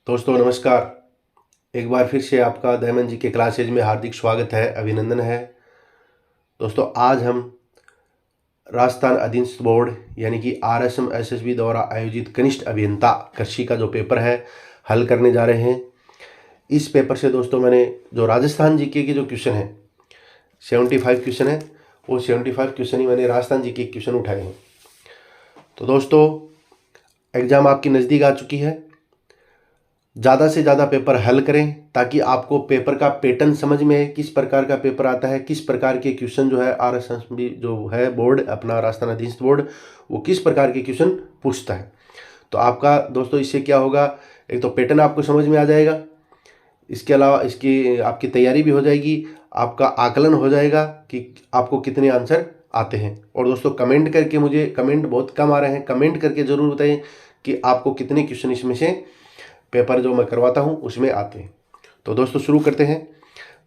दोस्तों नमस्कार। एक बार फिर से आपका दयानंद जी के क्लासेज में हार्दिक स्वागत है, अभिनंदन है। दोस्तों आज हम राजस्थान अधीनस्थ बोर्ड यानी कि RSM SSB द्वारा आयोजित कनिष्ठ अभियंता कृषि का जो पेपर है हल करने जा रहे हैं। इस पेपर से दोस्तों मैंने जो राजस्थान जीके के जो क्वेश्चन है 75 क्वेश्चन है, वो 75 क्वेश्चन ही मैंने राजस्थान जीके के क्वेश्चन उठाए हैं। तो दोस्तों एग्ज़ाम आपकी नज़दीक आ चुकी है। ज़्यादा से ज़्यादा पेपर हल करें ताकि आपको पेपर का पैटर्न समझ में आए, किस प्रकार का पेपर आता है, किस प्रकार के क्वेश्चन जो है RSM जो है बोर्ड अपना राजस्थान अधीनस्थ बोर्ड वो किस प्रकार के क्वेश्चन पूछता है। तो आपका दोस्तों इससे क्या होगा, एक तो पैटर्न आपको समझ में आ जाएगा, इसके अलावा इसकी आपकी तैयारी भी हो जाएगी, आपका आकलन हो जाएगा कि आपको कितने आंसर आते हैं। और दोस्तों कमेंट करके, मुझे कमेंट बहुत कम आ रहे हैं, कमेंट करके ज़रूर बताएं कि आपको कितने क्वेश्चन इसमें से पेपर जो मैं करवाता हूं उसमें आते हैं। तो दोस्तों शुरू करते हैं।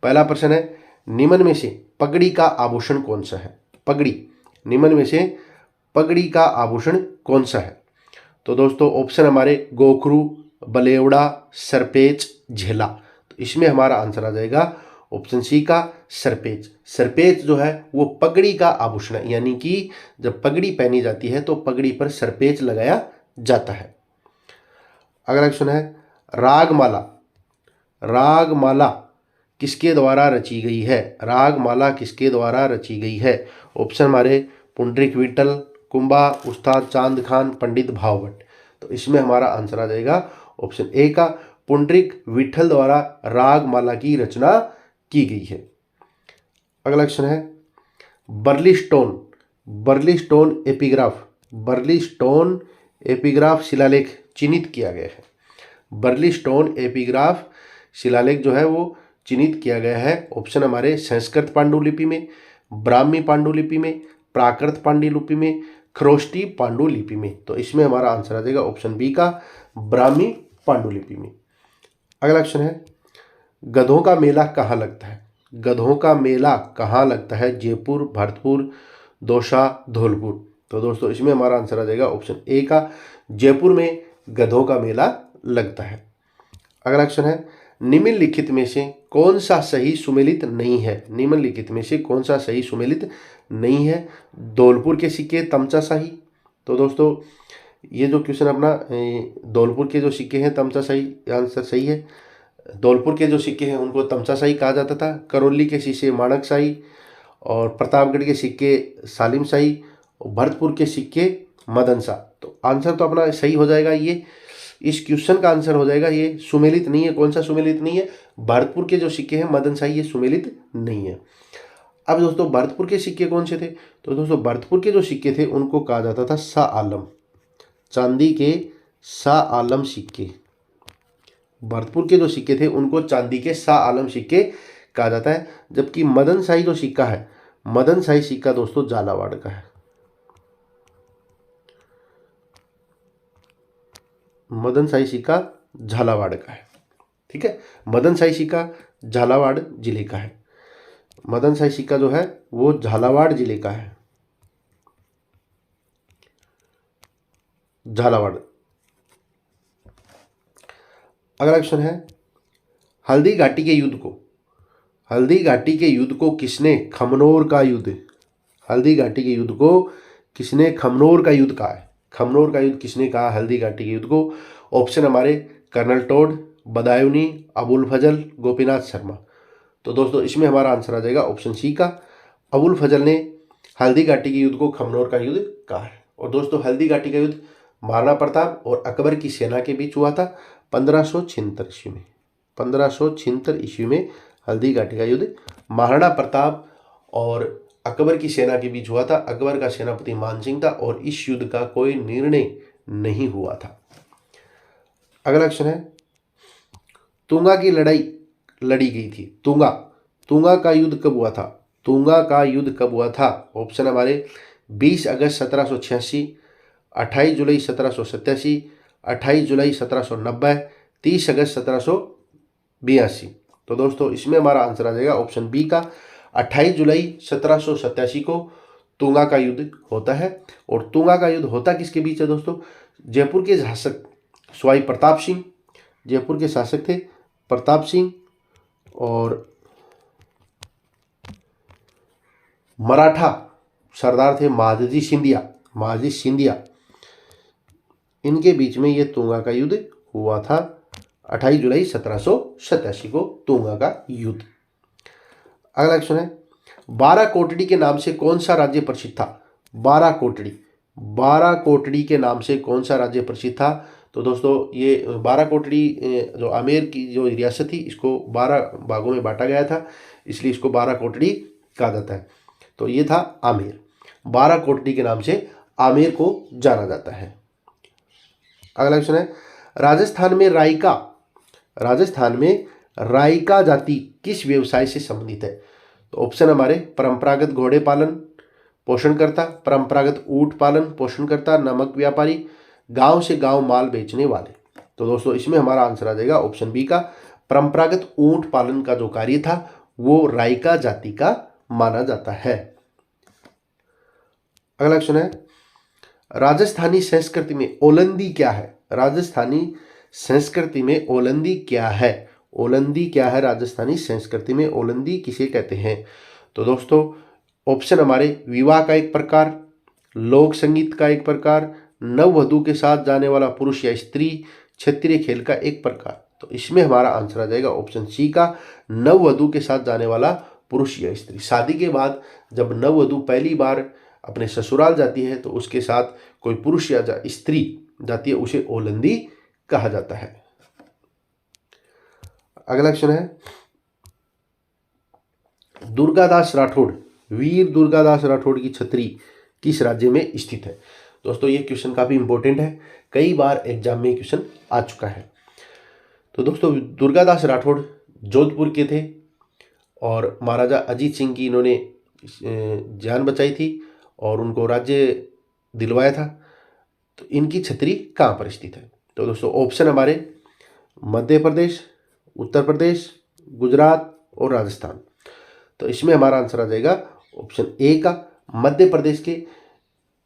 पहला प्रश्न है, निम्न में से पगड़ी का आभूषण कौन सा है। पगड़ी, निम्न में से पगड़ी का आभूषण कौन सा है। तो दोस्तों ऑप्शन हमारे गोखरू, बलेवड़ा, सरपेच, झेला। तो इसमें हमारा आंसर आ जाएगा ऑप्शन सी का सरपेच। सरपेच जो है वो पगड़ी का आभूषण है, यानी कि जब पगड़ी पहनी जाती है तो पगड़ी पर सरपेच लगाया जाता है। अगला क्वेश्चन है, रागमाला। रागमाला किसके द्वारा रची गई है। रागमाला किसके द्वारा रची गई है। ऑप्शन हमारे पुंडरीक विठल, कुंबा, उस्ताद चांद खान, पंडित भावभट्ट। तो इसमें हमारा आंसर आ जाएगा ऑप्शन ए का पुंडरीक विठल द्वारा रागमाला की रचना की गई है। अगला क्वेश्चन है, बर्लिस्टोन। बर्लिस्टोन एपिग्राफ, बर्लिस्टोन एपिग्राफ शिलालेख चिन्हित किया गया है। बर्लिस्टोन एपिग्राफ शिलालेख जो है वो चिन्हित किया गया है। ऑप्शन हमारे संस्कृत पांडुलिपि में, ब्राह्मी पांडुलिपि में, प्राकृत पांडुलिपि में, खरोष्टी पांडुलिपि में। तो इसमें हमारा आंसर आ जाएगा ऑप्शन बी का ब्राह्मी पांडुलिपि में। अगला क्वेश्चन है, गधों का मेला कहाँ लगता है। गधों का मेला कहाँ लगता है। जयपुर, भरतपुर, दौसा, धौलपुर। तो दोस्तों इसमें हमारा आंसर आ जाएगा ऑप्शन ए का जयपुर में गधों का मेला लगता है। अगला क्वेश्चन है, निम्नलिखित में से कौन सा सही सुमेलित नहीं है। निम्नलिखित में से कौन सा सही सुमेलित नहीं है। धौलपुर के सिक्के तमचाशाही। तो दोस्तों ये जो क्वेश्चन अपना धौलपुर के जो सिक्के हैं तमचाशाही, आंसर सही है। धौलपुर के जो सिक्के हैं उनको तमचाशाही कहा जाता था। करौली के सिक्के माणकशाही, और प्रतापगढ़ के सिक्के सालिमशाही, और भरतपुर के सिक्के मदनशाह। तो आंसर तो अपना सही हो जाएगा, ये इस क्वेश्चन का आंसर हो जाएगा ये सुमेलित नहीं है। कौन सा सुमेलित नहीं है। भरतपुर के जो सिक्के हैं मदनशाही, ये सुमेलित नहीं है। अब दोस्तों भरतपुर के सिक्के कौन से थे। तो दोस्तों भरतपुर के जो सिक्के थे उनको कहा जाता था शाह आलम, चांदी के शाह आलम सिक्के। भरतपुर के जो सिक्के थे उनको चांदी के शाह आलम सिक्के कहा जाता है। जबकि मदनशाही जो सिक्का है, मदनशाही सिक्का दोस्तों झालावाड़ का है। मदनशाही सिक्का झालावाड़ का है, ठीक है। मदनशाही सिक्का झालावाड़ जिले का है। मदनशाही सिक्का जो है वो झालावाड़ जिले का है, झालावाड़। अगला क्वेश्चन है, हल्दी घाटी के युद्ध को, हल्दी घाटी के युद्ध को किसने खमनोर का युद्ध, हल्दी घाटी के युद्ध को किसने खमनोर का युद्ध कहा है। खमनोर का युद्ध किसने कहा हल्दी घाटी के युद्ध को। ऑप्शन हमारे कर्नल टोड, बदायूनी, अबुल फजल, गोपीनाथ शर्मा। तो दोस्तों इसमें हमारा आंसर आ जाएगा ऑप्शन सी का अबुल फजल ने हल्दी घाटी के युद्ध को खमनोर का युद्ध कहा है। और दोस्तों हल्दी घाटी का युद्ध महाराणा प्रताप और अकबर की सेना के बीच हुआ था 1576 ईस्वी में। 1576 ईस्वी में हल्दी घाटी का युद्ध महाराणा प्रताप और अकबर की सेना के बीच हुआ था। अकबर का सेनापति मानसिंह था और इस युद्ध का कोई निर्णय नहीं हुआ था। अगला क्वेश्चन है, तुंगा की लड़ाई लड़ी गई थी। तुंगा, तुंगा का युद्ध कब हुआ था। तुंगा का युद्ध कब हुआ था। ऑप्शन हमारे 20 अगस्त 1786, 28 जुलाई 1787, 28 जुलाई 1790, 30 अगस्त 1782। तो दोस्तों इसमें हमारा आंसर आ जाएगा ऑप्शन बी का 28 जुलाई 1787 को तुंगा का युद्ध होता है। और तुंगा का युद्ध होता किसके बीच है दोस्तों। जयपुर के शासक सवाई प्रताप सिंह जयपुर के शासक थे प्रताप सिंह, और मराठा सरदार थे महादजी सिंधिया। महादजी सिंधिया, इनके बीच में ये तुंगा का युद्ध हुआ था 28 जुलाई 1787 को, तुंगा का युद्ध। अगला क्वेश्चन है, बाराकोटड़ी के नाम से कौन सा राज्य प्रसिद्ध था? बाराकोटड़ी, बाराकोटड़ी के नाम से कौन सा राज्य प्रसिद्ध था? तो दोस्तों ये बाराकोटड़ी जो आमेर की जो रियासत थी, इसको 12 भागों में बांटा गया था, इसलिए इसको बाराकोटड़ी कहा जाता है। तो ये था आमेर। बाराकोटड़ी के नाम से आमेर को जाना जाता है। अगला क्वेश्चन है, राजस्थान में राइका जाति किस व्यवसाय से संबंधित है? तो ऑप्शन हमारे परंपरागत घोड़े पालन पोषणकर्ता, परंपरागत ऊंट पालन पोषणकर्ता, नमक व्यापारी, गांव से गांव माल बेचने वाले। तो दोस्तों इसमें हमारा आंसर आ जाएगा ऑप्शन बी का, परंपरागत ऊंट पालन का जो कार्य था वो राइका जाति का माना जाता है। अगला क्वेश्चन है, राजस्थानी संस्कृति में ओलंदी क्या है? राजस्थानी संस्कृति में ओलंदी क्या है? ओलंदी क्या है? राजस्थानी संस्कृति में ओलंदी किसे कहते हैं? तो दोस्तों ऑप्शन हमारे विवाह का एक प्रकार, लोक संगीत का एक प्रकार, नववधु के साथ जाने वाला पुरुष या स्त्री, क्षेत्रीय खेल का एक प्रकार। तो इसमें हमारा आंसर आ जाएगा ऑप्शन सी का, नववधु के साथ जाने वाला पुरुष या स्त्री। शादी के बाद जब नववधु पहली बार अपने ससुराल जाती है तो उसके साथ कोई पुरुष या स्त्री जाती है, उसे ओलंदी कहा जाता है। अगला क्वेश्चन है, दुर्गादास राठौड़, वीर दुर्गादास राठौड़ की छतरी किस राज्य में स्थित है? दोस्तों ये क्वेश्चन काफी इंपॉर्टेंट है, कई बार एग्जाम में क्वेश्चन आ चुका है। तो दोस्तों दुर्गादास राठौड़ जोधपुर के थे और महाराजा अजीत सिंह की इन्होंने जान बचाई थी और उनको राज्य दिलवाया था। तो इनकी छतरी कहाँ पर स्थित है? तो दोस्तों ऑप्शन हमारे मध्य प्रदेश, उत्तर प्रदेश, गुजरात और राजस्थान। तो इसमें हमारा आंसर आ जाएगा ऑप्शन ए का, मध्य प्रदेश के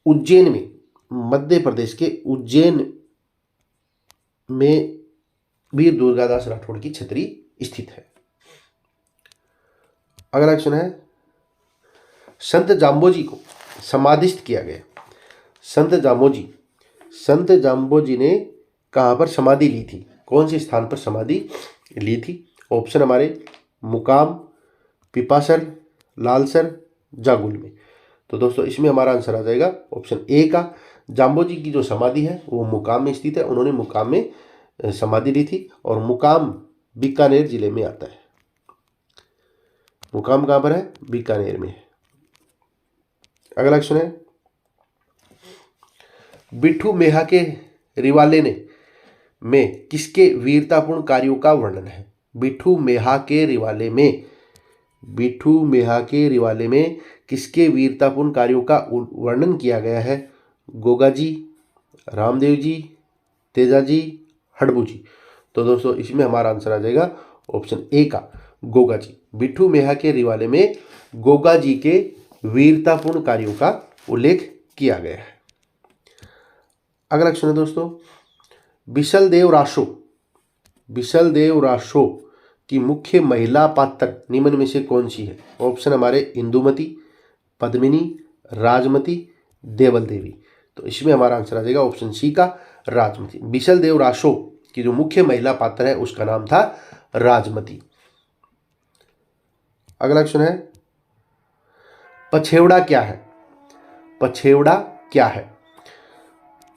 उज्जैन में, मध्य प्रदेश के उज्जैन में वीर दुर्गादास राठौड़ की छतरी स्थित है। अगला क्वेश्चन है, संत जाम्बोजी को समाधिस्थ किया गया। संत जाम्बोजी ने कहाँ पर समाधि ली थी? कौन से स्थान पर समाधि ली थी? ऑप्शन हमारे मुकाम, पिपासर, लालसर, जागुल में। तो दोस्तों इसमें हमारा आंसर आ जाएगा ऑप्शन ए का, जाम्बोजी की जो समाधि है वो मुकाम में स्थित है, उन्होंने मुकाम में समाधि ली थी और मुकाम बीकानेर जिले में आता है। मुकाम कहाँ पर है? बीकानेर में है। अगला क्वेश्चन है, बिट्ठू मेहा के रिवाले में किसके वीरतापूर्ण कार्यों का वर्णन है? बिट्ठू मेहा के रिवाले में किसके वीरतापूर्ण कार्यों का वर्णन किया गया है? गोगा जी, रामदेव जी, तेजा जी, हड़बू जी। तो दोस्तों इसमें हमारा आंसर आ जाएगा ऑप्शन ए का, गोगा जी। बिट्ठू मेहा के रिवाले में गोगा जी के वीरतापूर्ण कार्यों का उल्लेख किया गया है। अगला क्वेश्चन है दोस्तों, बिशलदेव राशो की मुख्य महिला पात्र निम्न में से कौन सी है? ऑप्शन हमारे इंदुमती, पद्मिनी, राजमती, देवल देवी। तो इसमें हमारा आंसर आ जाएगा ऑप्शन सी का, राजमती। बिशलदेव राशो की जो मुख्य महिला पात्र है उसका नाम था राजमती। अगला क्वेश्चन है, पछेवड़ा क्या है?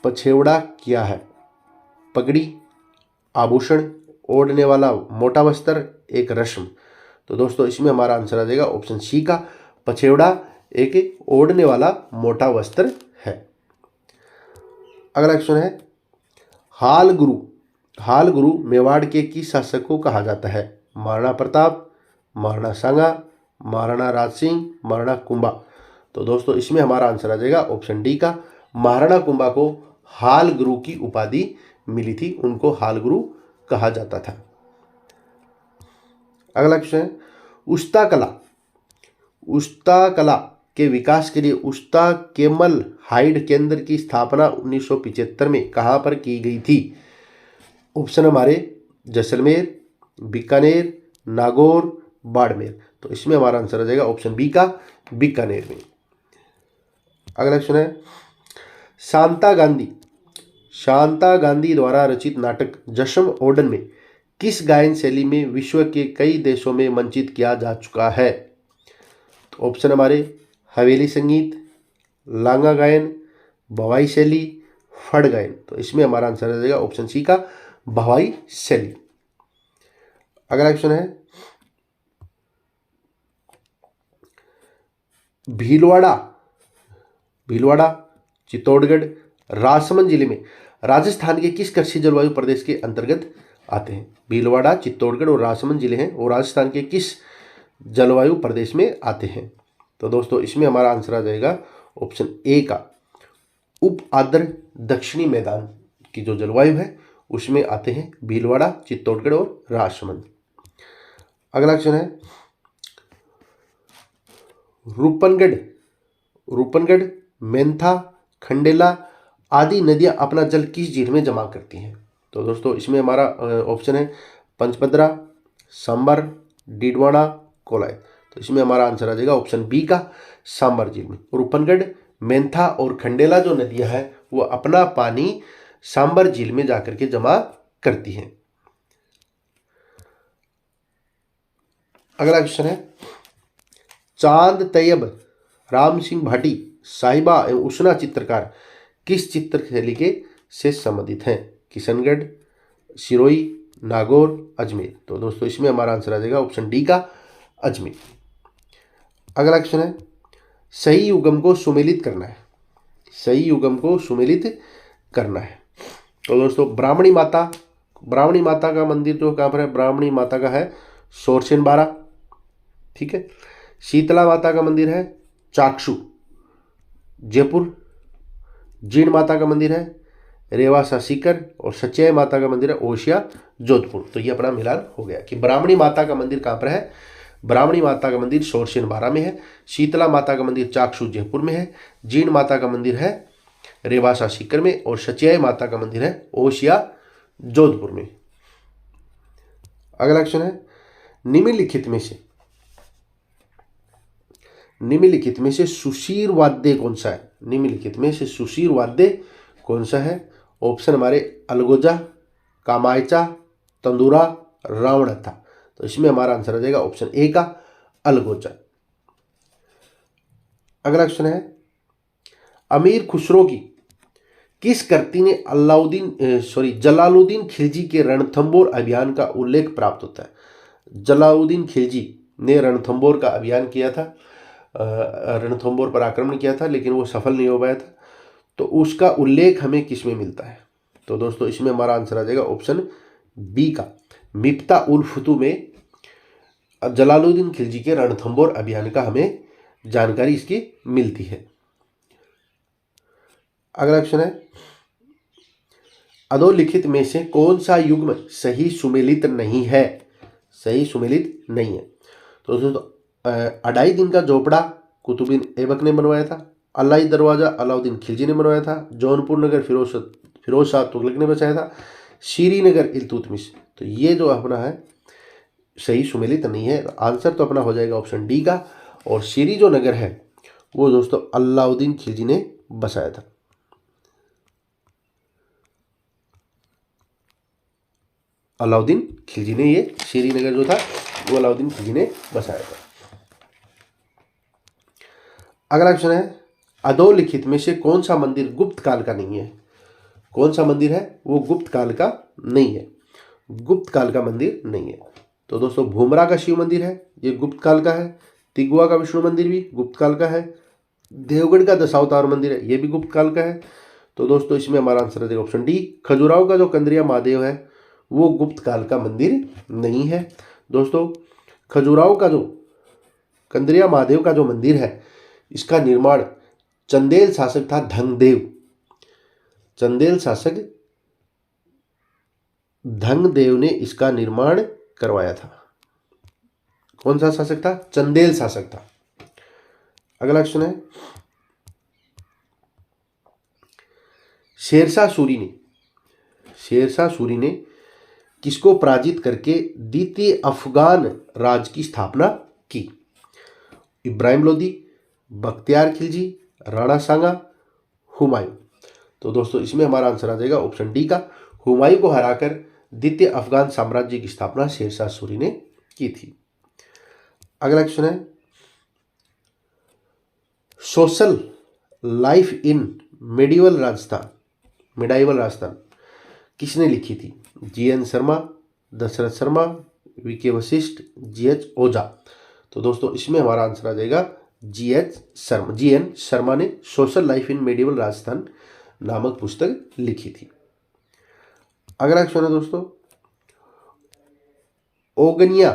पछेवड़ा क्या है? पगड़ी, आभूषण, ओढ़ने वाला मोटा वस्त्र, एक रस्म। तो दोस्तों इसमें हमारा आंसर आ जाएगा ऑप्शन सी का, पछेवड़ा एक ओढ़ने वाला मोटा वस्त्र है। अगला क्वेश्चन है, हाल गुरु मेवाड़ के किस शासक को कहा जाता है? महाराणा प्रताप, महाराणा सांगा, महाराणा राज सिंह, महाराणा कुंभा। तो दोस्तों इसमें हमारा आंसर आ जाएगा ऑप्शन डी का, महाराणा कुंभा को हाल गुरु की उपाधि मिली थी, उनको हाल गुरु कहा जाता था। अगला क्वेश्चन है, उस्ता कला के विकास के लिए उस्ता केमल हाइड केंद्र की स्थापना 1975 में कहां पर की गई थी? ऑप्शन हमारे जैसलमेर, बीकानेर, नागौर, बाड़मेर। तो इसमें हमारा आंसर आ जाएगा ऑप्शन बी का बीकानेर में। अगला क्वेश्चन है शांता गांधी द्वारा रचित नाटक जश्न ओडन में किस गायन शैली में विश्व के कई देशों में मंचित किया जा चुका है? तो ऑप्शन हमारे हवेली संगीत, लांगा गायन, भवाई शैली, फड़ गायन। तो इसमें हमारा आंसर आ जाएगा ऑप्शन सी का भवाई शैली। अगला क्वेश्चन है भीलवाड़ा चित्तौड़गढ़ राजसमंद जिले में राजस्थान के किस कृषि जलवायु प्रदेश के अंतर्गत आते हैं? भीलवाड़ा, चित्तौड़गढ़ और राजसमंद जिले हैं और राजस्थान के किस जलवायु प्रदेश में आते हैं? तो दोस्तों इसमें हमारा आंसर आ जाएगा ऑप्शन ए का उप आर्द्र दक्षिणी मैदान की जो जलवायु है उसमें आते हैं भीलवाड़ा, चित्तौड़गढ़ और राजसमंद। अगला क्वेश्चन है रूपनगढ़, मेंथा, खंडेला आदि नदियां अपना जल किस झील में जमा करती हैं? तो दोस्तों इसमें हमारा ऑप्शन है पंचभद्रा, सांबर, डीडवाना, कोलाय। तो इसमें हमारा आंसर आ जाएगा ऑप्शन बी का सांबर झील में। रूपनगढ़, मेंथा और खंडेला जो नदियां हैं वो अपना पानी सांबर झील में जाकर के जमा करती हैं। अगला क्वेश्चन है चांद तैयब राम सिंह भाटी साहिबा एवं उषना चित्रकार किस चित्र शैली के से संबंधित हैं? किशनगढ़, सिरोही, नागौर, अजमेर। तो दोस्तों इसमें हमारा आंसर आ जाएगा ऑप्शन डी का अजमेर। अगला क्वेश्चन है सही युग्म को सुमेलित करना है। तो दोस्तों ब्राह्मणी माता का मंदिर जो कहाँ पर है? ब्राह्मणी माता का है सोरसेन बारा, ठीक है। शीतला माता का मंदिर है चाकसू जयपुर, जीण माता का मंदिर है रेवासा सीकर और सच्चाई माता का मंदिर है ओशिया जोधपुर। तो ये अपना मिलान हो गया कि ब्राह्मणी माता का मंदिर कहाँ पर है? ब्राह्मणी माता का मंदिर सोरसेन बारा में है, शीतला माता का मंदिर चाकसू जयपुर में है, जीण माता का मंदिर है रेवासा सीकर में और सच्चाई माता का मंदिर है ओशिया जोधपुर में। अगला क्वेश्चन है निम्नलिखित में से सुशीर वाद्य कौन सा है? ऑप्शन हमारे अलगोजा, कामायचा, तंदूरा, रावणथा। तो इसमें हमारा आंसर आ जाएगा ऑप्शन ए का अलगोजा। अगला क्वेश्चन है अमीर खुसरो की किस कृति ने जलालुद्दीन खिलजी के रणथंबोर अभियान का उल्लेख प्राप्त होता है? जलालुद्दीन खिलजी ने रणथंबोर का अभियान किया था, रणथंबोर पर आक्रमण किया था लेकिन वो सफल नहीं हो पाया था। तो उसका उल्लेख हमें किस में मिलता है? तो दोस्तों इसमें हमारा आंसर आ जाएगा ऑप्शन बी का मिफ्ता उल फुतू में जलालुद्दीन खिलजी के रणथंबोर अभियान का हमें जानकारी इसकी मिलती है। अगला क्वेश्चन है अधोलिखित में से कौन सा युग्म सही सुमेलित नहीं है? तो दोस्तों अढ़ाई दिन का झोपड़ा कुतुबुद्दीन ऐबक ने बनवाया था, अलाई दरवाजा अलाउद्दीन खिलजी ने बनवाया था, जौनपुर नगर फिरोज शाह तुगलक ने बसाया था, श्रीनगर इल्तुतमिश। तो ये जो अपना है सही सुमेलित नहीं है। आंसर तो अपना हो जाएगा ऑप्शन डी का और श्री जो नगर है वो दोस्तों अलाउद्दीन खिलजी ने बसाया था। अलाउद्दीन खिलजी ने ये श्रीनगर जो था वो अलाउद्दीन खिलजी ने बसाया था। अगला क्वेश्चन है अधोलिखित में से कौन सा मंदिर गुप्त काल का नहीं है? कौन सा मंदिर है वो गुप्त काल का नहीं है? तो दोस्तों भूमरा का शिव मंदिर है, ये गुप्त काल का है। तिगुआ का विष्णु मंदिर भी गुप्त काल का है। देवगढ़ का दशावतार मंदिर है, ये भी गुप्त काल का है। तो दोस्तों इसमें हमारा आंसर है ऑप्शन डी। खजुराहो का जो कंदरिया महादेव है वो गुप्त काल का मंदिर नहीं है। दोस्तों खजुराहो का जो कंदरिया महादेव का जो मंदिर है इसका निर्माण चंदेल शासक था धंगदेव ने इसका निर्माण करवाया था। कौन सा शासक था? चंदेल शासक था। अगला क्वेश्चन है शेरशाह सूरी ने किसको पराजित करके द्वितीय अफगान राज की स्थापना की? इब्राहिम लोदी, बख्तियार खिलजी, राणा सांगा, हुमायूं। तो दोस्तों इसमें हमारा आंसर आ जाएगा ऑप्शन डी का, हुमायूं को हराकर द्वितीय अफगान साम्राज्य की स्थापना शेरशाह सूरी ने की थी। अगला क्वेश्चन है, social life in medieval Rajasthan किसने लिखी थी? GN Sharma, Dasharath Sharma, VK Vashishtha, GH ओझा। तो दोस्तों इसमें हमारा आंसर आ जाएगा GN शर्मा ने social life in medieval Rajasthan नामक पुस्तक लिखी थी। अगला क्वेश्चन है दोस्तों, ओगनिया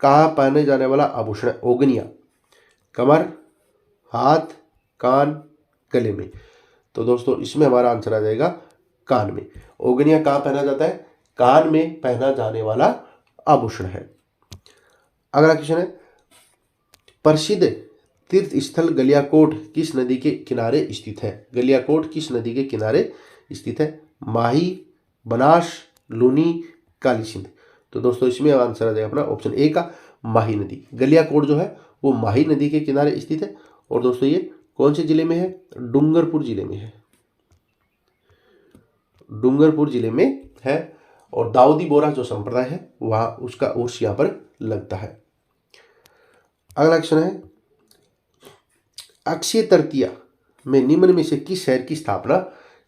कहाँ पहने जाने वाला आभूषण है? ओगनिया कमर, हाथ, कान, गले में। तो दोस्तों इसमें हमारा आंसर आ जाएगा कान में। ओगनिया कहाँ पहना जाता है? कान में पहना जाने वाला आभूषण है। अगला क्वेश्चन है, प्रसिद्ध तीर्थ स्थल गलियाकोट किस नदी के किनारे स्थित है? गलियाकोट किस नदी के किनारे स्थित है? माही, बनास, लूनी, काली सिंध। तो दोस्तों इसमें आंसर आ जाएगा अपना ऑप्शन ए का, माही नदी। गलियाकोट जो है वो माही नदी के किनारे स्थित है। और दोस्तों ये कौन से जिले में है? डूंगरपुर जिले में है, डूंगरपुर जिले में है। और दाऊदी बोरा जो संप्रदाय है वहां उसका उर्स यहां पर लगता है। अगला क्वेश्चन है, अक्षय तृतीया में निम्न में से किस शहर की स्थापना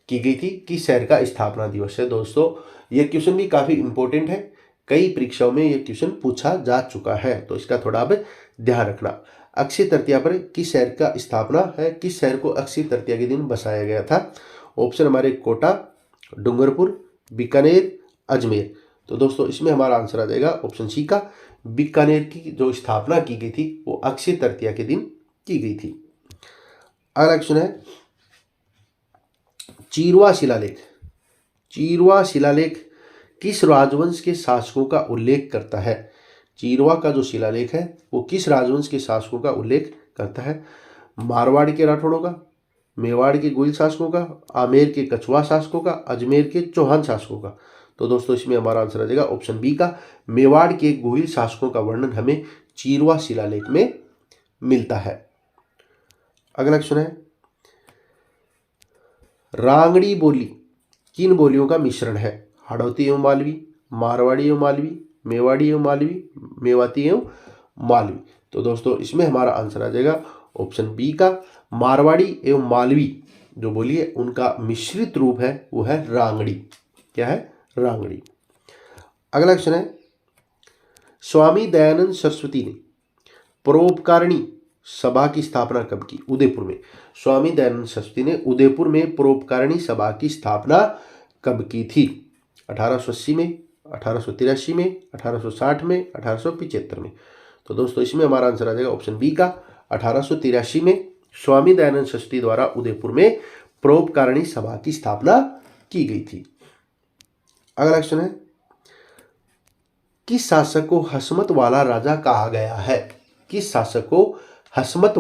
की गई थी? किस शहर का स्थापना दिवस है? दोस्तों यह क्वेश्चन भी काफी इंपॉर्टेंट है, कई परीक्षाओं में यह क्वेश्चन पूछा जा चुका है, तो इसका थोड़ा अब ध्यान रखना। अक्षय तृतीया पर किस शहर का स्थापना है? किस शहर को अक्षय तृतीया के दिन बसाया गया था? ऑप्शन हमारे कोटा, डूंगरपुर, बीकानेर, अजमेर। तो दोस्तों इसमें हमारा आंसर आ जाएगा ऑप्शन सी का, बीकानेर की जो स्थापना की गई थी वो अक्षय तृतीया के दिन की गई थी। अगला क्वेश्चन है, चीरवा शिलालेख किस राजवंश के शासकों का उल्लेख करता है? चीरवा का जो शिलालेख है वो किस राजवंश के शासकों का उल्लेख करता है? मारवाड़ के राठौड़ों का, मेवाड़ के गोइल शासकों का, आमेर के कछुआ शासकों का, अजमेर के चौहान शासकों का। तो दोस्तों इसमें हमारा आंसर आ जाएगा ऑप्शन बी का, मेवाड़ के गोइल शासकों का वर्णन हमें चीरवा शिलालेख में मिलता है। अगला क्वेश्चन है, रांगड़ी बोली किन बोलियों का मिश्रण है? हाड़ौती एवं मालवी, मारवाड़ी एवं मालवी, मेवाड़ी एवं मालवी, मेवाती एवं मालवी। तो दोस्तों इसमें हमारा आंसर आ जाएगा ऑप्शन बी का, मारवाड़ी एवं मालवी जो बोली है उनका मिश्रित रूप है वो है रांगड़ी। क्या है? रांगड़ी। अगला क्वेश्चन है, स्वामी दयानंद सरस्वती ने परोपकारिणी सभा की स्थापना कब की? उदयपुर में। स्वामी दयानंद सरस्वती ने उदयपुर में परोपकारिणी सभा की स्थापना कब की थी? 1880 में, 1883 में, 1860 में, 1875 में। तो दोस्तों इसमें हमारा आंसर आ जाएगा ऑप्शन बी का, 1883 में स्वामी दयानंद सरस्वती द्वारा उदयपुर में परोपकारिणी सभा की स्थापना की गई थी। अगला क्वेश्चन है, किस शासक को हसमत वाला राजा कहा गया है? किस शासक को हसमत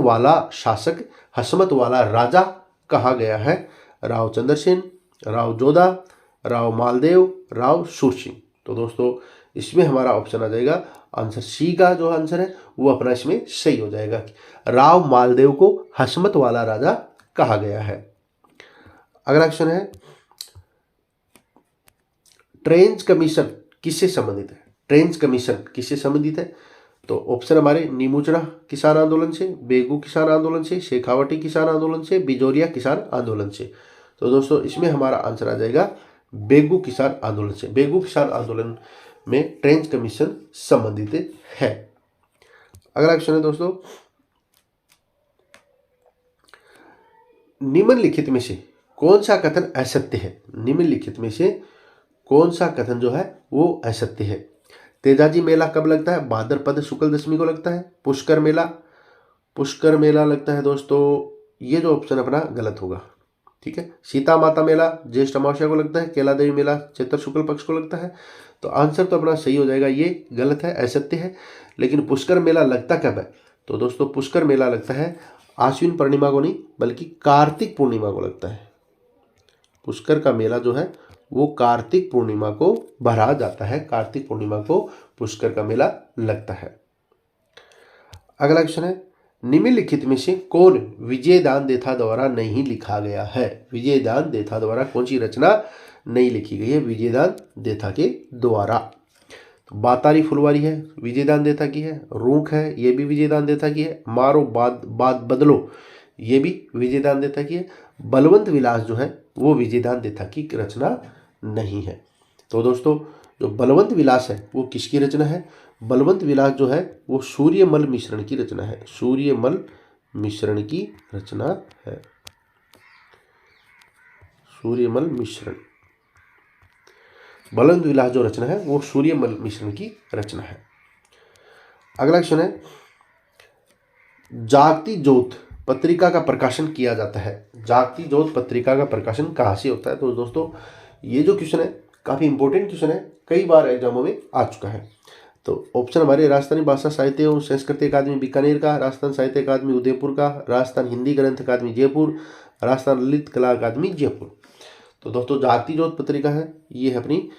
वाला राजा कहा गया है? राव चंद्रसेन, राव जोधा, राव मालदेव, राव सुरसिंह। तो दोस्तों इसमें हमारा ऑप्शन आ जाएगा आंसर सी का, जो आंसर है वो अपना इसमें सही हो जाएगा। राव मालदेव को हसमत वाला राजा कहा गया है। अगला क्वेश्चन है, ट्रेंच कमीशन किससे संबंधित है? ट्रेंच कमीशन किससे संबंधित है? तो ऑप्शन हमारे नीमूचड़ा किसान आंदोलन से, बेगू किसान आंदोलन से, शेखावटी किसान आंदोलन से, बिजोरिया किसान आंदोलन से। तो दोस्तों इसमें हमारा आंसर आ जाएगा बेगू किसान आंदोलन से। बेगू किसान आंदोलन में ट्रेंच कमीशन संबंधित है। अगला क्वेश्चन है दोस्तों, निम्नलिखित में से कौन सा कथन असत्य है? निम्नलिखित में से कौन सा कथन जो है वो असत्य है? तेजाजी मेला कब लगता है? भाद्रपद शुक्ल दशमी को लगता है। पुष्कर मेला लगता है दोस्तों, ये जो ऑप्शन अपना गलत होगा, ठीक है। सीता माता मेला ज्येष्ठ अमावस्या को लगता है। केला देवी मेला चैत्र शुक्ल पक्ष को लगता है। तो आंसर तो अपना सही हो जाएगा, ये गलत है, असत्य है। लेकिन पुष्कर मेला लगता कब है? तो दोस्तों पुष्कर मेला लगता है आश्विन पूर्णिमा को नहीं बल्कि कार्तिक पूर्णिमा को लगता है। पुष्कर का मेला जो है वो कार्तिक पूर्णिमा को भरा जाता है। कार्तिक पूर्णिमा को पुष्कर का मेला लगता है। अगला क्वेश्चन है, निम्नलिखित में से कौन विजयदान देथा द्वारा नहीं लिखा गया है? विजयदान देथा द्वारा कौन सी रचना नहीं लिखी गई है विजयदान देथा के द्वारा? तो बातारी फुलवारी है, विजयदान देथा की है। रूख है, ये भी विजयदान देथा की है। मारो बात बदलो, ये भी विजयदान देथा की है। बलवंत विलास जो है वो विजयदान देथा की रचना नहीं है। तो दोस्तों जो बलवंत विलास है वो किसकी रचना है? बलवंत विलास जो है वो सूर्यमल मिश्रण की रचना है। सूर्यमल मिश्रण की रचना है। सूर्यमल मिश्रण, बलवंत विलास जो रचना है वो सूर्यमल मिश्रण की रचना है। अगला क्वेश्चन है, जागती ज्योत पत्रिका का प्रकाशन किया जाता है। जागती ज्योत पत्रिका का प्रकाशन कहाँ से होता है? तो दोस्तों ये जो क्वेश्चन है काफ़ी इंपॉर्टेंट क्वेश्चन है, कई बार एग्जामों में आ चुका है। तो ऑप्शन हमारे राजस्थानी भाषा साहित्य एवं संस्कृति अकादमी बीकानेर का, राजस्थान साहित्य अकादमी उदयपुर का, राजस्थान हिंदी ग्रंथ अकादमी जयपुर, राजस्थान ललित कला अकादमी जयपुर। तो दोस्तों जागती ज्योत पत्रिका है, ये है अपनी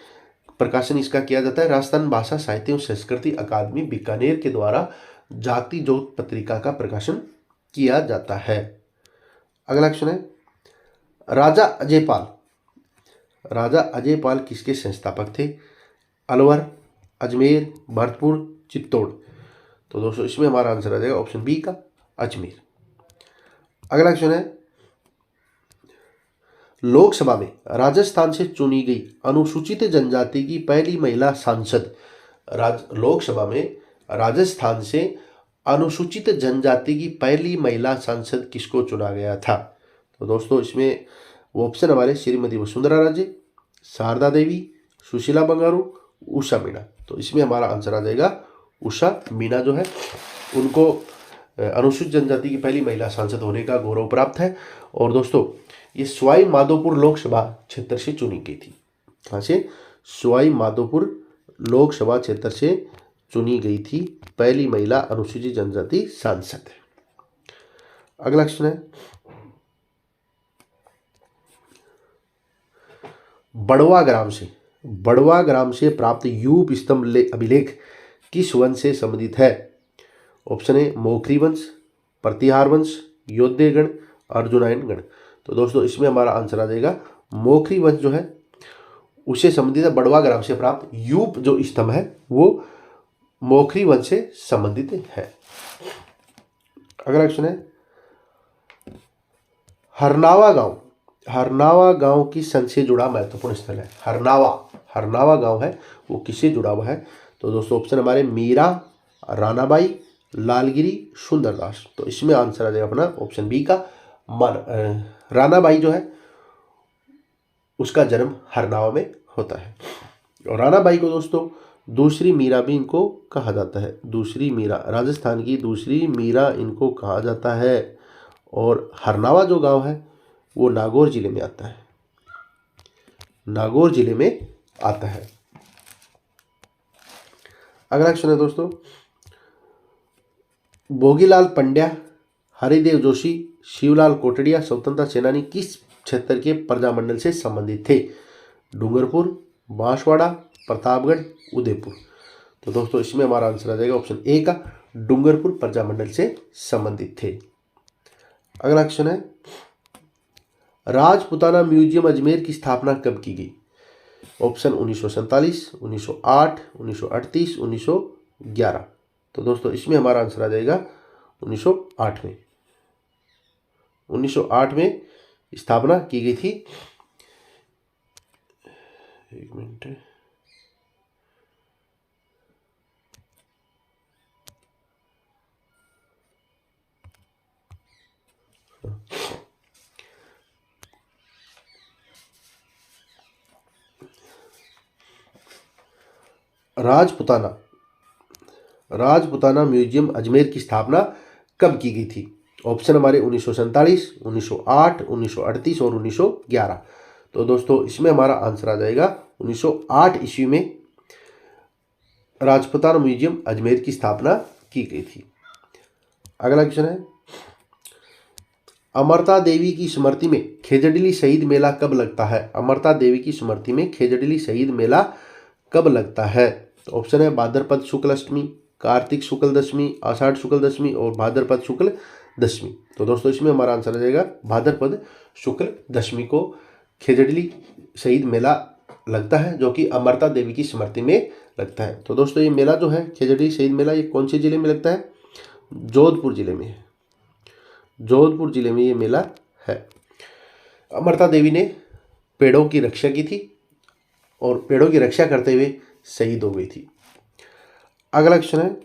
प्रकाशन इसका किया जाता है राजस्थान भाषा साहित्य एवं संस्कृति अकादमी बीकानेर के द्वारा जागती ज्योत पत्रिका का प्रकाशन किया जाता है। अगला क्वेश्चन है, राजा अजयपाल, राजा अजयपाल किसके संस्थापक थे? अलवर, अजमेर, भरतपुर, चित्तौड़। तो दोस्तों इसमें हमारा आंसर आ जाएगा ऑप्शन बी का अजमेर। अगला क्वेश्चन है, लोकसभा में राजस्थान से चुनी गई अनुसूचित जनजाति की पहली महिला सांसद। लोकसभा में राजस्थान से अनुसूचित जनजाति की पहली महिला सांसद किसको चुना गया था? तो दोस्तों इसमें वो ऑप्शन हमारे श्रीमती वसुंधरा राजे, शारदा देवी, सुशीला बंगारू, उषा मीणा। तो इसमें हमारा आंसर आ जाएगा उषा मीणा जो है उनको अनुसूचित जनजाति की पहली महिला सांसद होने का गौरव प्राप्त है। और दोस्तों ये सवाई माधोपुर लोकसभा क्षेत्र से चुनी गई थी। कहाँ से? सवाई माधोपुर लोकसभा क्षेत्र से चुनी गई थी पहली महिला अनुसूचित जनजाति सांसद। अगला क्वेश्चन है, बड़वा ग्राम से प्राप्त यूप स्तंभ अभिलेख किस वंश से संबंधित है? ऑप्शन ए मोखरी वंश, प्रतिहार वंश, योद्धेगण, अर्जुनायन गण। तो दोस्तों इसमें हमारा आंसर आ जाएगा मोखरी वंश जो है उससे संबंधित है। बड़वा ग्राम से प्राप्त यूप जो स्तंभ है वो मोखरी वंश से संबंधित है। अगला क्वेश्चन है, हरनावा गांव किस संघ से जुड़ा महत्वपूर्ण स्थल है? हरनावा गांव है वो किससे जुड़ा हुआ है? तो दोस्तों ऑप्शन हमारे मीरा, रानाबाई, लालगिरी, सुंदरदास। तो इसमें आंसर आ जाएगा अपना ऑप्शन बी का रानाबाई जो है उसका जन्म हरनावा में होता है। और रानाबाई को दोस्तों दूसरी मीरा भी इनको कहा जाता है। दूसरी मीरा, राजस्थान की दूसरी मीरा इनको कहा जाता है। और हरनावा जो गांव है वो नागौर जिले में आता है। नागौर जिले में आता है। अगला क्वेश्चन है दोस्तों, भोगीलाल पंड्या, हरिदेव जोशी, शिवलाल कोटड़िया स्वतंत्रता सेनानी किस क्षेत्र के प्रजामंडल से संबंधित थे? डूंगरपुर, बांसवाड़ा, प्रतापगढ़, उदयपुर। तो दोस्तों इसमें हमारा आंसर आ जाएगा ऑप्शन ए का डूंगरपुर प्रजामंडल से संबंधित थे। अगला क्वेश्चन है, राजपुताना म्यूजियम अजमेर की स्थापना कब की गई? ऑप्शन 1947, 1908, 1938, 1911। तो दोस्तों इसमें हमारा आंसर आ जाएगा 1908 में। 1908 में स्थापना की गई थी। एक मिनट, राजपुताना म्यूजियम अजमेर की स्थापना कब की गई थी? ऑप्शन हमारे 1947, 1908, 1938 और 1911। तो दोस्तों इसमें हमारा आंसर आ जाएगा 1908 ईस्वी में राजपुताना म्यूजियम अजमेर की स्थापना की गई थी। अगला क्वेश्चन है, अमरता देवी की स्मृति में खेजड़िली शहीद मेला कब लगता है? अमरता देवी की स्मृति में खेजड़िली शहीद मेला कब लगता है? तो ऑप्शन है भाद्रपद शुक्ल अष्टमी, कार्तिक शुक्ल दशमी, आषाढ़ शुक्ल दशमी और भाद्रपद शुक्ल दशमी। तो दोस्तों इसमें हमारा आंसर आ जाएगा भाद्रपद शुक्ल दशमी को खेजड़ली शहीद मेला लगता है, जो कि अमृता देवी की स्मृति में लगता है। तो दोस्तों ये मेला जो है खेजड़ली शहीद मेला, ये कौन से जिले में लगता है? जोधपुर जिले में है। जोधपुर जिले में ये मेला है। अमृता देवी ने पेड़ों की रक्षा की थी और पेड़ों की रक्षा करते हुए शहीद हो गई थी। अगला क्वेश्चन है,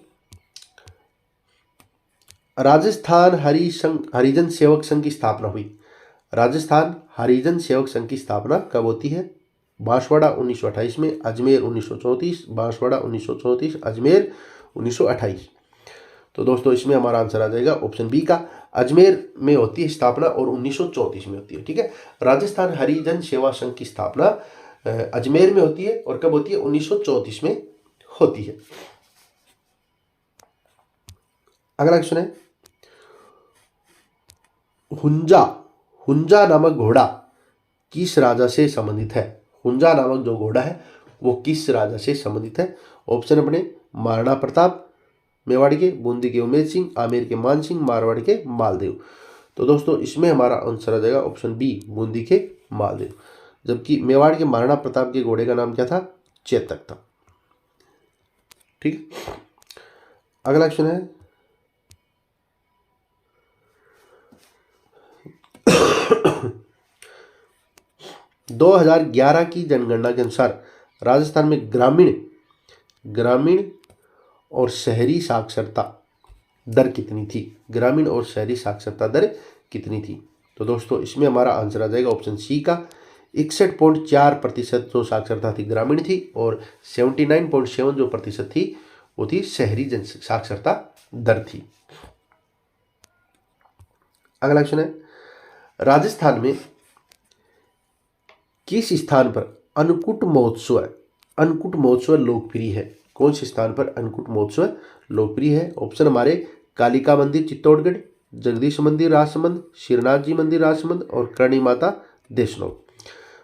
राजस्थान हरिजन सेवक संघ की स्थापना हुई। राजस्थान हरिजन सेवक संघ की स्थापना कब होती है? बांसवाड़ा 1928 में, अजमेर 1934, बांसवाड़ा 1934, अजमेर 1928। तो दोस्तों इसमें हमारा आंसर आ जाएगा ऑप्शन बी का, अजमेर में होती है स्थापना और 1934 में होती है। ठीक है, राजस्थान हरिजन सेवा संघ की स्थापना अजमेर में होती है और कब होती है? 1934 में होती है। अगला क्वेश्चन है, हुंजा नामक घोड़ा किस राजा से संबंधित है? हुंजा नामक जो घोड़ा है वो किस राजा से संबंधित है? ऑप्शन अपने महाराणा प्रताप मेवाड़ के, बूंदी के उमेद सिंह, आमेर के मान सिंह, मारवाड़ के मालदेव। तो दोस्तों इसमें हमारा आंसर आ जाएगा ऑप्शन बी, बूंदी के मालदेव। जबकि मेवाड़ के महाराणा प्रताप के घोड़े का नाम क्या था? चेतक था। ठीक, अगला क्वेश्चन है, 2011 की जनगणना के अनुसार राजस्थान में ग्रामीण और शहरी साक्षरता दर कितनी थी? ग्रामीण और शहरी साक्षरता दर कितनी थी? तो दोस्तों इसमें हमारा आंसर आ जाएगा ऑप्शन सी का, 61.4% जो साक्षरता थी ग्रामीण थी और 79.7 जो प्रतिशत थी वो थी शहरी जन साक्षरता दर थी। अगला क्वेश्चन है, राजस्थान में किस स्थान पर अन्नकूट महोत्सव लोकप्रिय है? कौन से स्थान पर अन्नकूट महोत्सव लोकप्रिय है? ऑप्शन हमारे कालिका मंदिर चित्तौड़गढ़, जगदीश मंदिर राजसमंद, श्रीनाथ जी मंदिर राजसमंद और करणी माता देशनोक।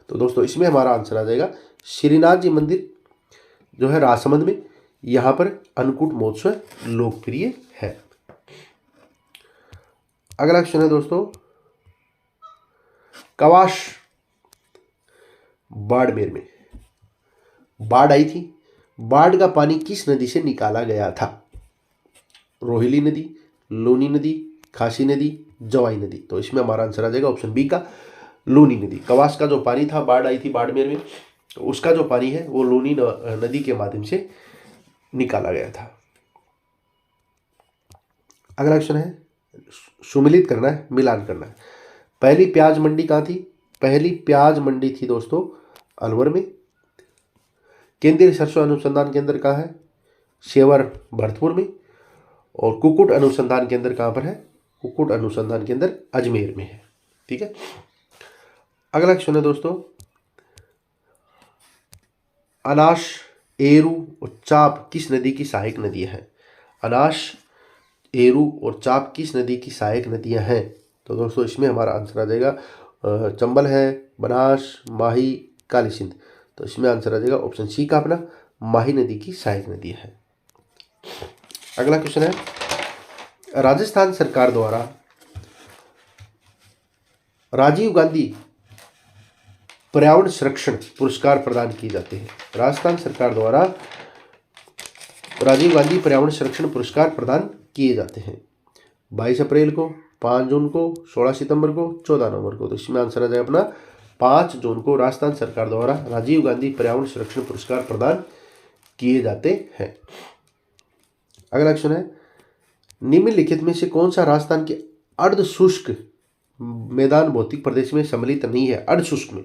तो दोस्तों इसमें हमारा आंसर आ जाएगा श्रीनाथ जी मंदिर जो है राजसमंद में, यहाँ पर अन्नकूट महोत्सव लोकप्रिय है। अगला क्वेश्चन है दोस्तों, कवाश बाड़मेर में बाढ़ आई थी, बाढ़ का पानी किस नदी से निकाला गया था? रोहिली नदी, लूनी नदी, खासी नदी, जवाई नदी। तो इसमें हमारा आंसर आ जाएगा ऑप्शन बी का, लूनी नदी। कवास का जो पानी था, बाढ़ आई थी बाड़मेर में, तो उसका जो पानी है वो लूनी नदी के माध्यम से निकाला गया था। अगला क्वेश्चन है, सुमिलित करना है, मिलान करना है। पहली प्याज मंडी कहाँ थी? पहली प्याज मंडी थी दोस्तों अलवर में। केंद्रीय सरसों अनुसंधान केंद्र कहाँ है? शेवर भरतपुर में। और कुक्कुट अनुसंधान केंद्र कहाँ पर है? कुक्कुट अनुसंधान केंद्र अजमेर में है। ठीक है, अगला क्वेश्चन है दोस्तों, अनाश, एरू और चाप किस नदी की सहायक नदियां हैं? अनाश, एरू और चाप किस नदी की सहायक नदियां हैं? तो दोस्तों इसमें हमारा आंसर आ जाएगा चंबल है, बनास, माही, काली सिंध। तो इसमें आंसर आ जाएगा ऑप्शन सी का अपना, माही नदी की सहायक नदी है। अगला क्वेश्चन है, राजस्थान सरकार द्वारा राजीव गांधी पर्यावरण संरक्षण पुरस्कार प्रदान किए जाते हैं। राजस्थान सरकार द्वारा राजीव गांधी पर्यावरण संरक्षण पुरस्कार प्रदान किए जाते हैं 22 अप्रैल को, 5 जून को, 16 सितंबर को, 14 नवंबर को। तो इसमें आंसर आ जाएगा अपना 5 जून को राजस्थान सरकार द्वारा राजीव गांधी पर्यावरण संरक्षण पुरस्कार प्रदान किए जाते हैं। अगला क्वेश्चन है, निम्नलिखित में से कौन सा राजस्थान के अर्ध शुष्क मैदान भौतिक प्रदेश में सम्मिलित नहीं है? अर्ध शुष्क में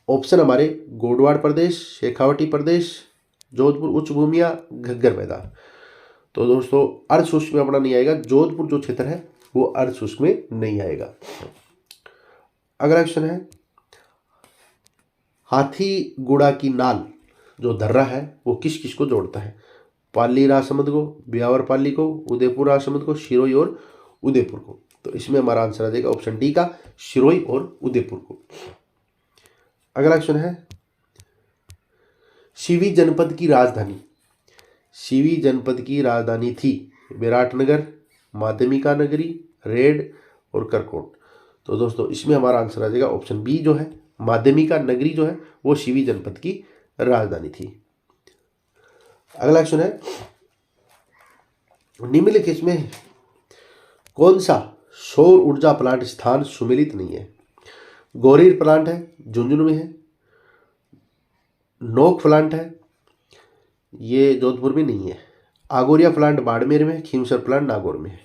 ऑप्शन हमारे गोडवाड़ प्रदेश, शेखावटी प्रदेश, जोधपुर उच्च भूमिया, घग्गर मैदान। तो दोस्तों अर्ध शुष्क में अपना नहीं आएगा, जोधपुर जो क्षेत्र है वो अर्ध शुष्क में नहीं आएगा। अगला क्वेश्चन है, हाथीगुड़ा की नाल जो दर्रा है वो किस किस को जोड़ता है? पाली राजसमंद को, ब्यावर पाली को, उदयपुर राजसमंद को, शिरोई और उदयपुर को। तो इसमें हमारा आंसर आ जाएगा ऑप्शन डी का, शिरोई और उदयपुर को। अगला क्वेश्चन है, शिवी जनपद की राजधानी, शिवी जनपद की राजधानी थी विराटनगर, माध्यमिका नगरी, रेड और करकोट। तो दोस्तों इसमें हमारा आंसर आ जाएगा ऑप्शन बी जो है, माध्यमिका नगरी जो है वो शिवी जनपद की राजधानी थी। अगला क्वेश्चन है, निम्नलिखित में कौन सा सौर ऊर्जा प्लांट स्थान सुमेलित नहीं है? गोरीर प्लांट है, झुंझुनू में है। नोक प्लांट है, ये जोधपुर में नहीं है। आगोरिया प्लांट बाड़मेर में, खीमसर प्लांट नागौर में है।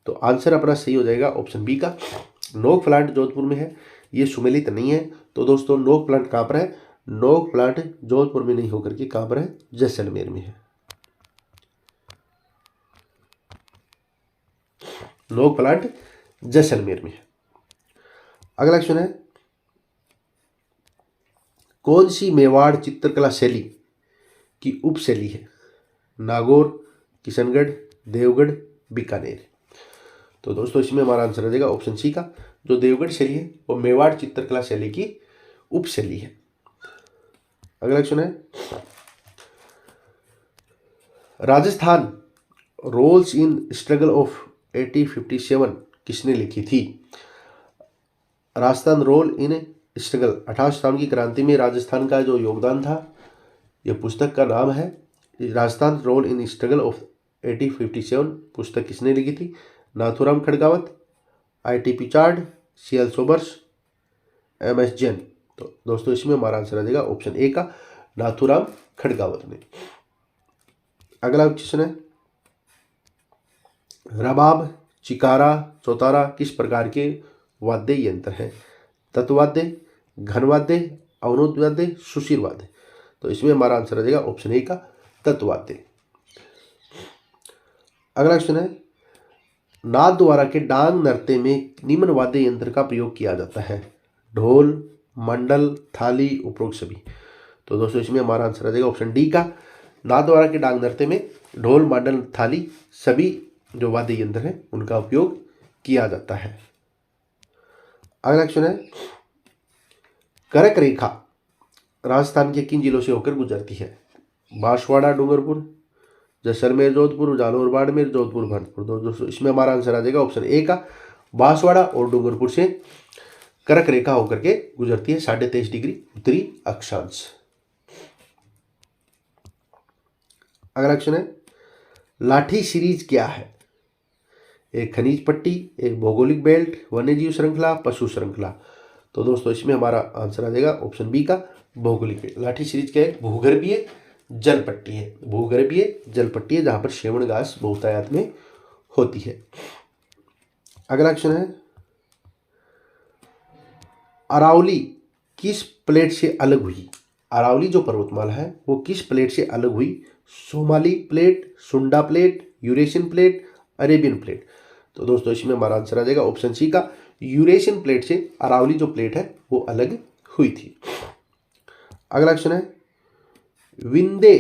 तो आंसर अपना सही हो जाएगा ऑप्शन बी का, नोक प्लांट जोधपुर में है, ये सुमेलित नहीं है। तो दोस्तों नोक प्लांट कहाँ पर है? नोक प्लांट जोधपुर में नहीं होकर के कहाँ पर है? जैसलमेर में है। नोक प्लांट जैसलमेर में है। अगला क्वेश्चन है, कौन सी मेवाड़ चित्रकला शैली की उपशैली है? नागौर, किशनगढ़, देवगढ़, बीकानेर। तो दोस्तों इसमें हमारा आंसर आ जाएगा ऑप्शन सी का, जो देवगढ़ शैली है वो मेवाड़ चित्रकला शैली की उपशैली है। अगला क्वेश्चन है, Rajasthan roles in struggle of 1857 किसने लिखी थी? राजस्थान रोल इन स्ट्रगल, 1857 की क्रांति में राजस्थान का जो योगदान था, यह पुस्तक का नाम है Rajasthan role in struggle of 1857। पुस्तक किसने लिखी थी? Nathuram Khadgawat, IT. Pichard, CL. Sobers, MS. Jain. तो दोस्तों इसमें हमारा आंसर आ जाएगा ऑप्शन ए का, नाथूराम खड़गावत ने। अगला क्वेश्चन है, रबाब, चिकारा, चौतारा किस प्रकार के वाद्य यंत्र हैं? तत्वाद्य, घनवाद्य, अवरोध वाद्य, सुशीर वाद्य। तो इसमें हमारा आंसर आ जाएगा ऑप्शन ए का, तत्वाद्य। अगला क्वेश्चन है, नाद द्वारा के डांग नृत्य में निम्न वाद्य यंत्र का प्रयोग किया जाता है? ढोल, मंडल, थाली, उपरोक्त सभी। तो दोस्तों इसमें हमारा आंसर आ जाएगा ऑप्शन डी का, नाद द्वारा के डांग नृत्य में ढोल, मंडल, थाली सभी जो वाद्य यंत्र हैं उनका उपयोग किया जाता है। अगला क्वेश्चन है, करक रेखा राजस्थान के किन जिलों से होकर गुजरती है? बांसवाड़ा, डूंगरपुर, जैसलमेर, जोधपुर, जालौर, बाड़मेर, जोधपुर, भरतपुर। दोस्तों इसमें हमारा आंसर आ जाएगा ऑप्शन ए का, बांसवाड़ा और डूंगरपुर से करक रेखा होकर के गुजरती है 23.5 डिग्री उत्तरी अक्षांश। अगला क्वेश्चन है, लाठी सीरीज क्या है? एक खनिज पट्टी, एक भौगोलिक बेल्ट, वन्यजीव श्रृंखला, पशु श्रृंखला। तो दोस्तों इसमें हमारा आंसर आ जाएगा ऑप्शन बी का, भौगोलिक बेल्ट। लाठी सीरीज क्या है? भूगर्भीय जल पट्टी है, भूगर्भीय जल पट्टी है जहां पर श्रवण घास बहुतायत में होती है। अगला क्वेश्चन है, अरावली किस प्लेट से अलग हुई? अरावली जो पर्वतमाला है वो किस प्लेट से अलग हुई? सोमाली प्लेट, सुंडा plate, Eurasian plate, Arabian plate. तो दोस्तों इसमें हमारा आंसर आ जाएगा ऑप्शन सी का, यूरेशियन प्लेट से अरावली जो प्लेट है वो अलग हुई थी। अगला क्वेश्चन है, विंध्य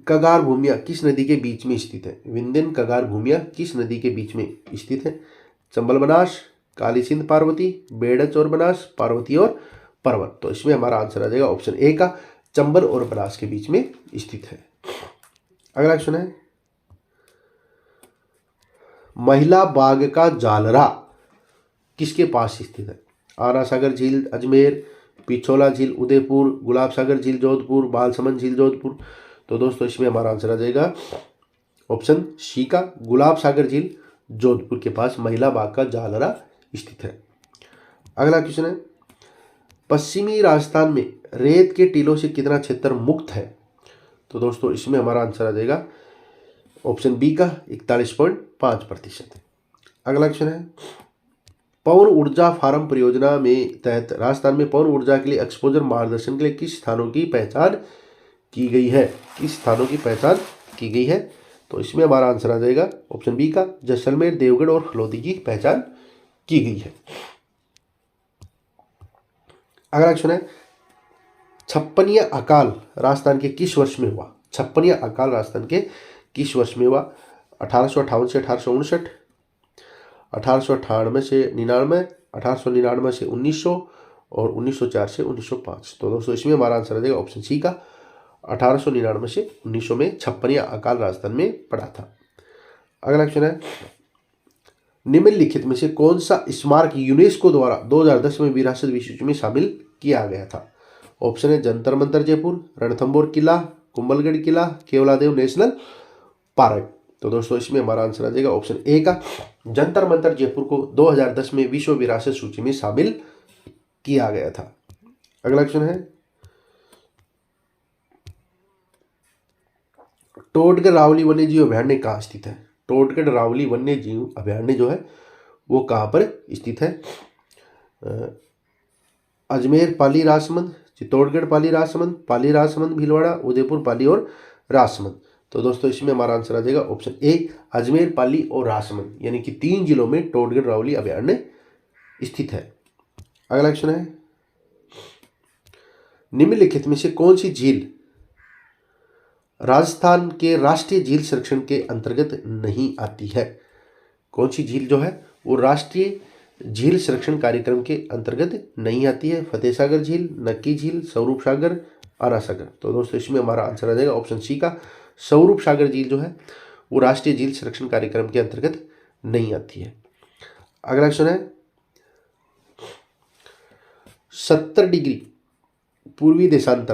कगार भूमिया किस नदी के बीच में स्थित है? विंध्यन कगार भूमिया किस नदी के बीच में स्थित है? चंबल बनास, काली सिंध पार्वती, बेड़च और बनास, पार्वती और पर्वत। तो इसमें हमारा आंसर आ जाएगा ऑप्शन ए का, चंबल और बनास के बीच में स्थित है। अगला क्वेश्चन है, महिला बाग का जालरा किसके पास स्थित है? आना सागर झील अजमेर, पिछोला झील उदयपुर, गुलाब सागर झील जोधपुर, बालसमंद झील जोधपुर। तो दोस्तों इसमें हमारा आंसर आ जाएगा ऑप्शन सी का, गुलाब सागर झील जोधपुर के पास महिला बाग का जालरा स्थित है। अगला क्वेश्चन है, पश्चिमी राजस्थान में रेत के टीलों से कितना क्षेत्र मुक्त है? तो दोस्तों इसमें हमारा आंसर आ जाएगा ऑप्शन बी का, 41.5%। अगला क्वेश्चन है, पवन ऊर्जा फार्म परियोजना में तहत राजस्थान में पवन ऊर्जा के लिए एक्सपोजर मार्गदर्शन के लिए किस स्थानों की पहचान की गई है? किस स्थानों की पहचान की गई है? तो इसमें हमारा आंसर आ जाएगा ऑप्शन बी का, जैसलमेर, देवगढ़ और हल्द्वानी की पहचान की गई है। अगला क्वेश्चन है, छप्पनिया अकाल राजस्थान के किस वर्ष में हुआ? छप्पनिया अकाल राजस्थान के किस वर्ष में हुआ? 1858 से 1859, 1898 से 99, 1899 से 1900 और 1904 से 1905। तो दोस्तों इसमें हमारा आंसर आ जाएगा ऑप्शन सी का, 1899 से 1900 में छप्पन या अकाल राजस्थान में पड़ा था। अगला क्वेश्चन है, निम्नलिखित में से कौन सा स्मारक यूनेस्को द्वारा 2010 में विरासत विश्व सूची में शामिल किया गया था? ऑप्शन है जंतर मंतर जयपुर, रणथंबोर किला, कुंभलगढ़ किला, केवलादेव नेशनल पार्क। तो दोस्तों इसमें हमारा आंसर आ जाएगा ऑप्शन ए का जंतर मंतर जयपुर को 2010 में विश्व विरासत सूची में शामिल किया गया था। अगला क्वेश्चन है, टोडगढ़ रावली वन्य जीव अभयारण्य कहाँ स्थित है? टोडगढ़ रावली वन्य जीव अभयारण्य जो है वो कहाँ पर स्थित है? अजमेर, पाली, राजसमंद, चित्तौड़गढ़, पाली, राजसमंद, भीलवाड़ा, उदयपुर, पाली और राजसमंद। तो दोस्तों इसमें हमारा आंसर आ जाएगा ऑप्शन ए अजमेर, पाली और राजसमंद, यानी कि 3 जिलों में टोडगढ़ रावली अभयारण्य स्थित है। अगला क्वेश्चन है, निम्नलिखित में से कौन सी झील राजस्थान के राष्ट्रीय झील संरक्षण के अंतर्गत नहीं आती है? कौन सी झील जो है वो राष्ट्रीय झील संरक्षण कार्यक्रम के अंतर्गत नहीं आती है? फतेह सागर झील, नक्की झील, स्वरूप सागर, आरा सागर। तो दोस्तों इसमें हमारा आंसर आ जाएगा ऑप्शन सी का स्वरूप सागर झील जो है वो राष्ट्रीय झील संरक्षण कार्यक्रम के अंतर्गत नहीं आती है। अगला क्वेश्चन है, 70 डिग्री पूर्वी देशांतर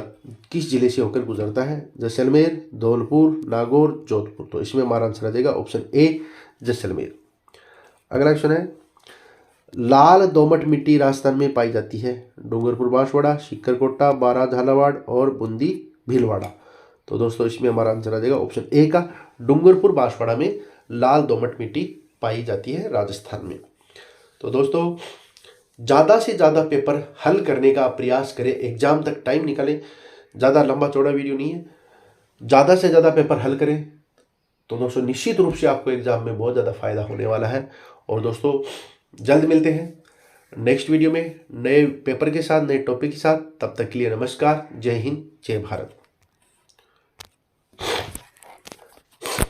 किस जिले से होकर गुजरता है? जैसलमेर, धौलपुर, नागौर, जोधपुर। तो इसमें हमारा आंसर आ जाएगा ऑप्शन ए जैसलमेर। अगला क्वेश्चन है, लाल दोमट मिट्टी राजस्थान में पाई जाती है? डूंगरपुर बांसवाड़ा, सीकरकोटा, बारा झालावाड़ और बूंदी भीलवाड़ा। तो दोस्तों इसमें हमारा आंसर आ जाएगा ऑप्शन ए का डूंगरपुर बांसवाड़ा में लाल दोमट मिट्टी पाई जाती है राजस्थान में। तो दोस्तों ज़्यादा से ज़्यादा पेपर हल करने का प्रयास करें, एग्जाम तक टाइम निकालें। ज़्यादा लंबा चौड़ा वीडियो नहीं है, ज़्यादा से ज़्यादा पेपर हल करें तो दोस्तों निश्चित रूप से आपको एग्जाम में बहुत ज़्यादा फायदा होने वाला है। और दोस्तों जल्द मिलते हैं नेक्स्ट वीडियो में नए पेपर के साथ, नए टॉपिक के साथ। तब तक के लिए नमस्कार, जय हिंद, जय भारत।